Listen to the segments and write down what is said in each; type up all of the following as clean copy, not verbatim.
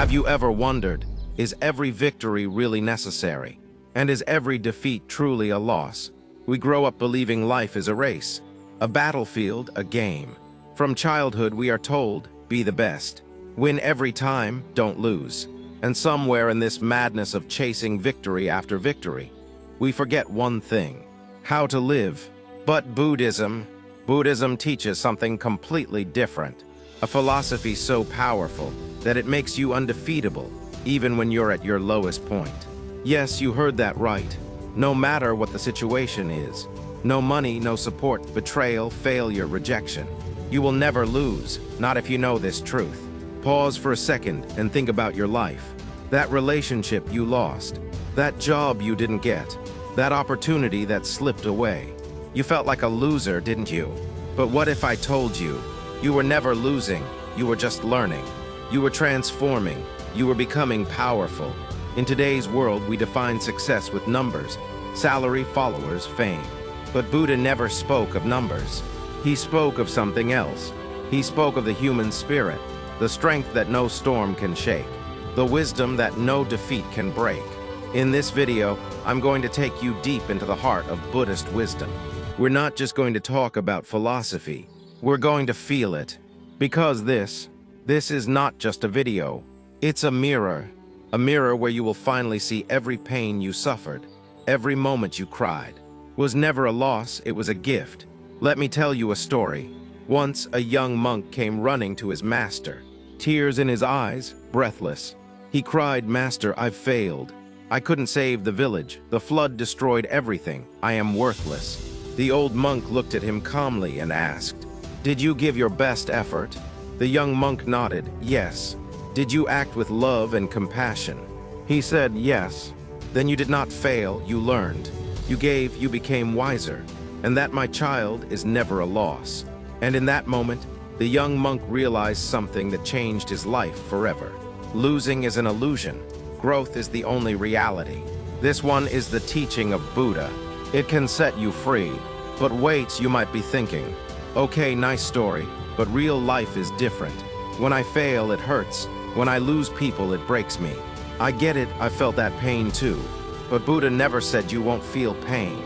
Have you ever wondered, is every victory really necessary? And is every defeat truly a loss? We grow up believing life is a race, a battlefield, a game. From childhood, we are told, be the best. Win every time, don't lose. And somewhere in this madness of chasing victory after victory, we forget one thing: how to live. But Buddhism teaches something completely different. A philosophy so powerful that it makes you undefeatable, even when you're at your lowest point. Yes, you heard that right. No matter what the situation is, no money, no support, betrayal, failure, rejection, you will never lose, not if you know this truth. Pause for a second and think about your life. That relationship you lost, that job you didn't get, that opportunity that slipped away. You felt like a loser, didn't you? But what if I told you, you were never losing, you were just learning. You were transforming, you were becoming powerful. In today's world, we define success with numbers, salary, followers, fame. But Buddha never spoke of numbers. He spoke of something else. He spoke of the human spirit, the strength that no storm can shake, the wisdom that no defeat can break. In this video, I'm going to take you deep into the heart of Buddhist wisdom. We're not just going to talk about philosophy. We're going to feel it. Because this is not just a video. It's a mirror where you will finally see every pain you suffered, every moment you cried. Was never a loss, it was a gift. Let me tell you a story. Once, a young monk came running to his master, tears in his eyes, breathless. He cried, "Master, I've failed. I couldn't save the village. The flood destroyed everything. I am worthless." The old monk looked at him calmly and asked, "Did you give your best effort?" The young monk nodded, "Yes." "Did you act with love and compassion?" He said, "Yes." "Then you did not fail, you learned. You gave, you became wiser. And that, my child, is never a loss." And in that moment, the young monk realized something that changed his life forever. Losing is an illusion. Growth is the only reality. This one is the teaching of Buddha. It can set you free. But wait, you might be thinking, okay, nice story, but real life is different. When I fail, it hurts. When I lose people, it breaks me. I get it, I felt that pain too. But Buddha never said you won't feel pain.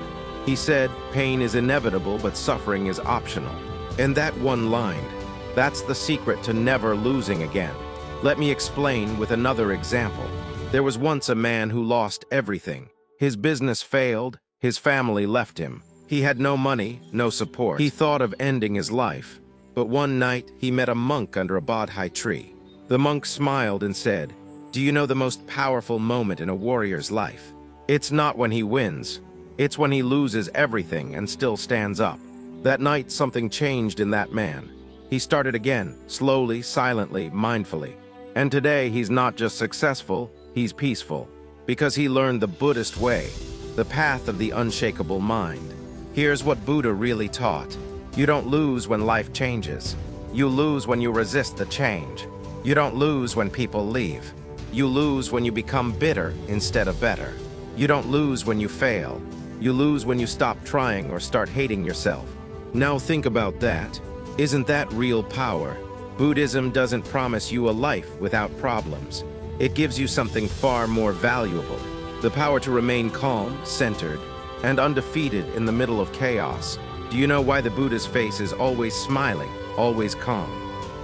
He said, pain is inevitable, but suffering is optional. And that one line, that's the secret to never losing again. Let me explain with another example. There was once a man who lost everything. His business failed, his family left him. He had no money, no support. He thought of ending his life. But one night, he met a monk under a bodhi tree. The monk smiled and said, "Do you know the most powerful moment in a warrior's life? It's not when he wins. It's when he loses everything and still stands up." That night, something changed in that man. He started again, slowly, silently, mindfully. And today, he's not just successful, he's peaceful. Because he learned the Buddhist way, the path of the unshakable mind. Here's what Buddha really taught. You don't lose when life changes. You lose when you resist the change. You don't lose when people leave. You lose when you become bitter instead of better. You don't lose when you fail. You lose when you stop trying or start hating yourself. Now think about that. Isn't that real power? Buddhism doesn't promise you a life without problems. It gives you something far more valuable. The power to remain calm, centered, and undefeated in the middle of chaos. Do you know why the Buddha's face is always smiling, always calm?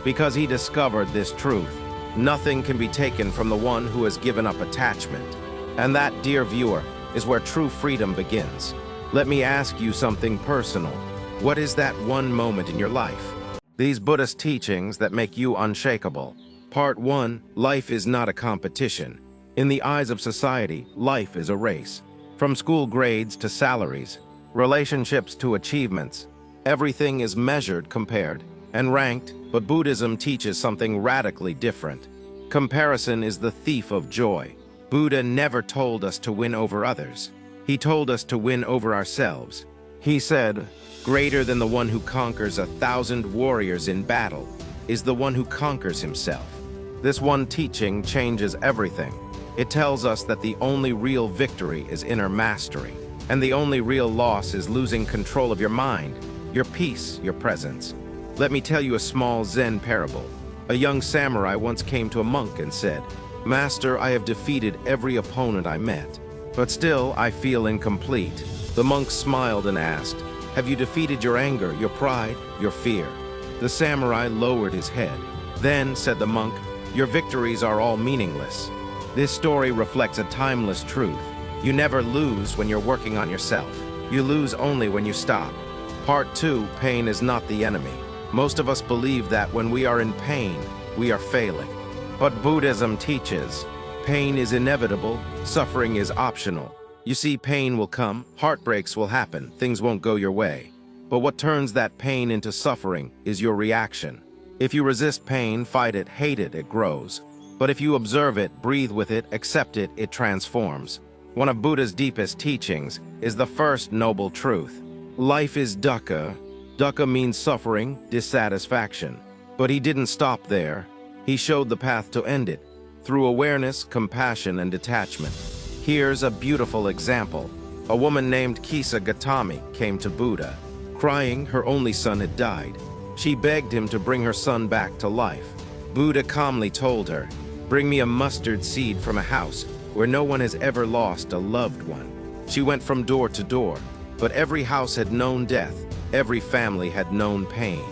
Because he discovered this truth. Nothing can be taken from the one who has given up attachment. And that, dear viewer, is where true freedom begins. Let me ask you something personal. What is that one moment in your life? These Buddhist teachings that make you unshakable. Part 1, life is not a competition. In the eyes of society, life is a race. From school grades to salaries, relationships to achievements, everything is measured, compared, and ranked, but Buddhism teaches something radically different. Comparison is the thief of joy. Buddha never told us to win over others. He told us to win over ourselves. He said, "Greater than the one who conquers 1,000 warriors in battle is the one who conquers himself." This one teaching changes everything. It tells us that the only real victory is inner mastery, and the only real loss is losing control of your mind, your peace, your presence. Let me tell you a small Zen parable. A young samurai once came to a monk and said, "Master, I have defeated every opponent I met, but still I feel incomplete." The monk smiled and asked, "Have you defeated your anger, your pride, your fear?" The samurai lowered his head. "Then," said the monk, "your victories are all meaningless." This story reflects a timeless truth. You never lose when you're working on yourself. You lose only when you stop. Part 2, pain is not the enemy. Most of us believe that when we are in pain, we are failing. But Buddhism teaches, pain is inevitable, suffering is optional. You see, pain will come, heartbreaks will happen, things won't go your way. But what turns that pain into suffering is your reaction. If you resist pain, fight it, hate it, it grows. But if you observe it, breathe with it, accept it, it transforms. One of Buddha's deepest teachings is the first noble truth. Life is dukkha. Dukkha means suffering, dissatisfaction. But he didn't stop there. He showed the path to end it, through awareness, compassion, and detachment. Here's a beautiful example. A woman named Kisa Gautami came to Buddha. Crying, her only son had died. She begged him to bring her son back to life. Buddha calmly told her, "Bring me a mustard seed from a house where no one has ever lost a loved one." She went from door to door, but every house had known death, every family had known pain.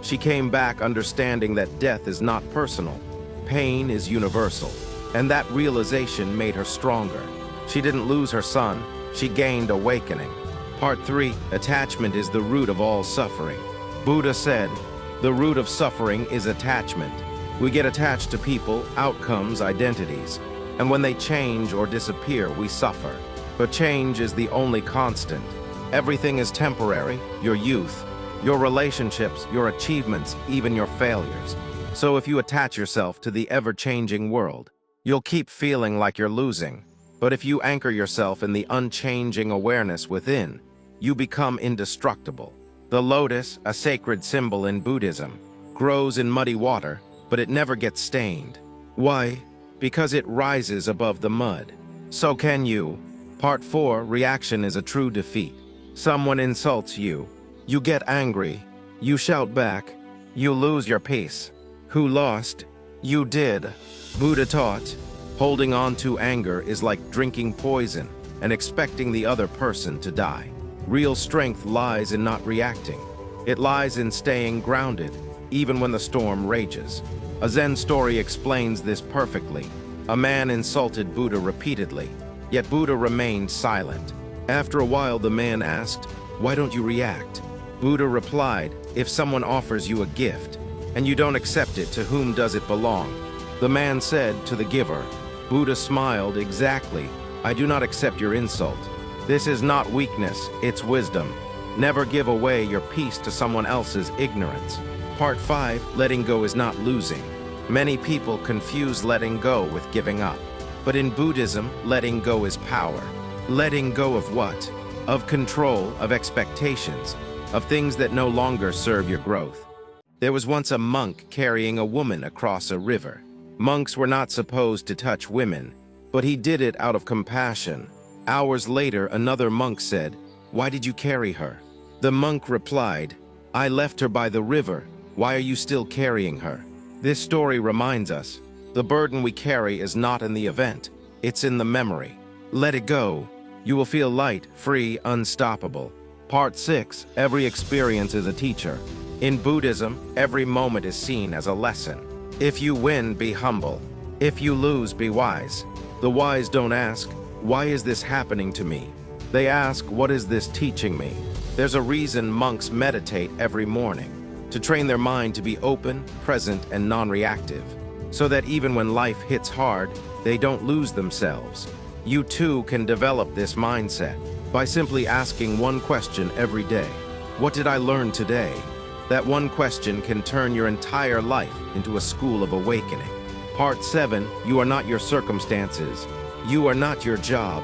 She came back understanding that death is not personal. Pain is universal, and that realization made her stronger. She didn't lose her son, she gained awakening. Part 3, attachment is the root of all suffering. Buddha said, the root of suffering is attachment. We get attached to people, outcomes, identities, and when they change or disappear, we suffer. But change is the only constant. Everything is temporary, your youth, your relationships, your achievements, even your failures. So if you attach yourself to the ever-changing world, you'll keep feeling like you're losing. But if you anchor yourself in the unchanging awareness within, you become indestructible. The lotus, a sacred symbol in Buddhism, grows in muddy water, but it never gets stained. Why? Because it rises above the mud. So can you. Part 4, reaction is a true defeat. Someone insults you. You get angry. You shout back. You lose your peace. Who lost? You did. Buddha taught, holding on to anger is like drinking poison and expecting the other person to die. Real strength lies in not reacting. It lies in staying grounded, even when the storm rages. A Zen story explains this perfectly. A man insulted Buddha repeatedly, yet Buddha remained silent. After a while, the man asked, "Why don't you react?" Buddha replied, "If someone offers you a gift, and you don't accept it, to whom does it belong?" The man said, "To the giver." Buddha smiled, "Exactly. I do not accept your insult. This is not weakness, it's wisdom. Never give away your peace to someone else's ignorance. Part 5, letting go is not losing. Many people confuse letting go with giving up. But in Buddhism, letting go is power. Letting go of what? Of control, of expectations, of things that no longer serve your growth. There was once a monk carrying a woman across a river. Monks were not supposed to touch women, but he did it out of compassion. Hours later, another monk said, "Why did you carry her?" The monk replied, "I left her by the river. Why are you still carrying her?" This story reminds us, the burden we carry is not in the event, it's in the memory. Let it go. You will feel light, free, unstoppable. Part 6, every experience is a teacher. In Buddhism, every moment is seen as a lesson. If you win, be humble. If you lose, be wise. The wise don't ask, "Why is this happening to me?" They ask, "What is this teaching me?" There's a reason monks meditate every morning, to train their mind to be open, present, and non-reactive, so that even when life hits hard, they don't lose themselves. You too can develop this mindset by simply asking one question every day. What did I learn today? That one question can turn your entire life into a school of awakening. Part 7, you are not your circumstances. You are not your job.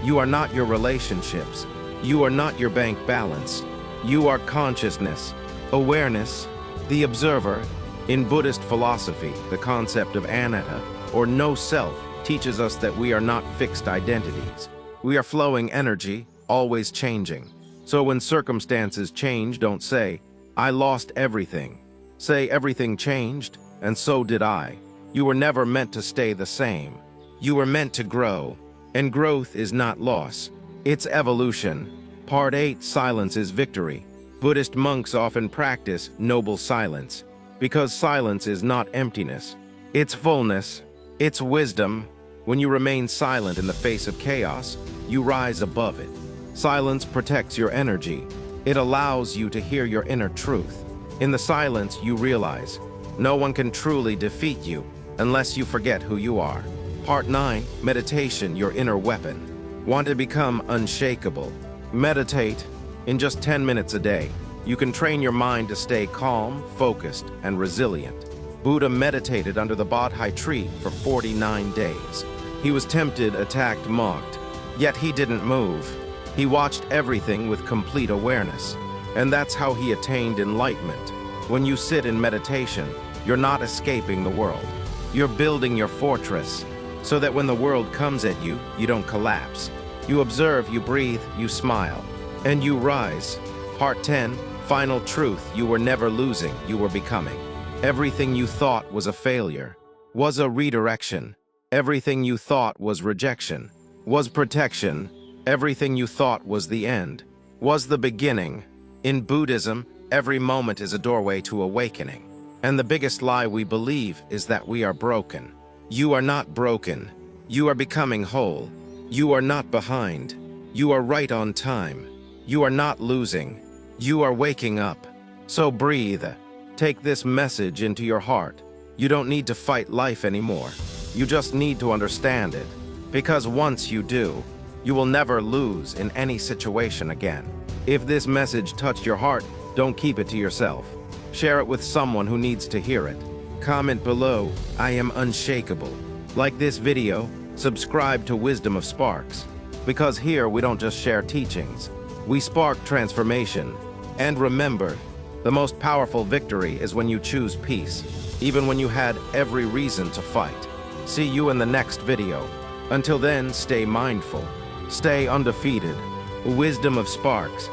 You are not your relationships. You are not your bank balance. You are consciousness, awareness, the observer. In Buddhist philosophy, the concept of anatta, or no self, teaches us that we are not fixed identities. We are flowing energy, always changing. So when circumstances change, don't say, "I lost everything." Say, "Everything changed. and so did I. You were never meant to stay the same. You were meant to grow, and growth is not loss. It's evolution. Part 8, Silence is Victory. Buddhist monks often practice noble silence, because silence is not emptiness. It's fullness. It's wisdom. When you remain silent in the face of chaos, you rise above it. Silence protects your energy. It allows you to hear your inner truth. In the silence, you realize no one can truly defeat you unless you forget who you are. Part 9, Meditation, Your Inner Weapon. Want to become unshakable? Meditate. In just 10 minutes a day, you can train your mind to stay calm, focused, and resilient. Buddha meditated under the Bodhi tree for 49 days. He was tempted, attacked, mocked, yet he didn't move. He watched everything with complete awareness, and that's how he attained enlightenment. When you sit in meditation, you're not escaping the world. You're building your fortress, so that when the world comes at you, you don't collapse. You observe, you breathe, you smile, and you rise. Part 10, Final Truth, you were never losing, you were becoming. Everything you thought was a failure, was a redirection. Everything you thought was rejection, was protection. Everything you thought was the end, was the beginning. In Buddhism, every moment is a doorway to awakening. And the biggest lie we believe is that we are broken. You are not broken. You are becoming whole. You are not behind. You are right on time. You are not losing. You are waking up. So breathe. Take this message into your heart. You don't need to fight life anymore. You just need to understand it. Because once you do, you will never lose in any situation again. If this message touched your heart, don't keep it to yourself. Share it with someone who needs to hear it. Comment below, I am unshakable. Like this video, subscribe to Wisdom of Sparks. Because here we don't just share teachings, we spark transformation. And remember, the most powerful victory is when you choose peace, even when you had every reason to fight. See you in the next video. Until then, stay mindful, stay undefeated. Wisdom of Sparks.